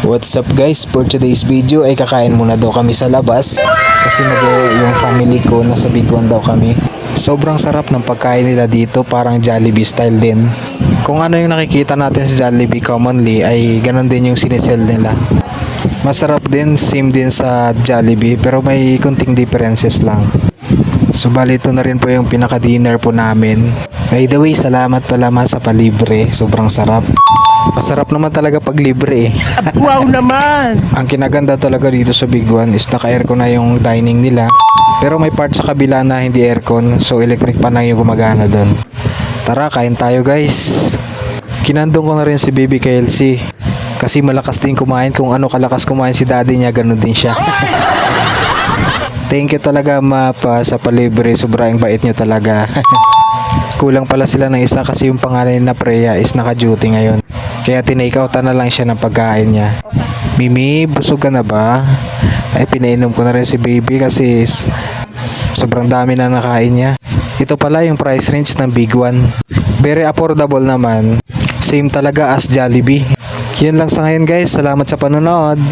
What's up guys, for today's video ay kakain muna daw kami sa labas kasi yung family ko nasa Biguan daw kami. Sobrang sarap ng pagkain nila dito, parang Jollibee style din. Kung ano yung nakikita natin sa Jollibee commonly ay ganun din yung sinisell nila. Masarap din, same din sa Jollibee pero may kunting differences lang. So bali ito na rin po yung pinaka-dinner po namin. By the way, salamat pala ma sa palibre, sobrang sarap. Masarap naman talaga pag libre eh. Wow naman! Ang kinaganda talaga dito sa Biguan is naka-aircon na yung dining nila. Pero may part sa kabila na hindi aircon, so electric pa lang yung gumagana doon. Tara, kain tayo guys. Kinandong ko na rin si Baby Kelsey. Kasi malakas din kumain, kung ano kalakas kumain si daddy niya, ganun din siya. Thank you talaga ma pa sa palibre, sobrang bait niyo talaga. Kulang pala sila ng isa kasi yung pangalan na Preya is naka-duty ngayon. Kaya tinake-outan na lang siya ng pagkain niya. Mimi, busog ka na ba? Ay, pinainom ko na rin si baby kasi sobrang dami na nakain niya. Ito pala yung price range ng Big One. Very affordable naman. Same talaga as Jollibee. Yan lang sa ngayon guys. Salamat sa panonood.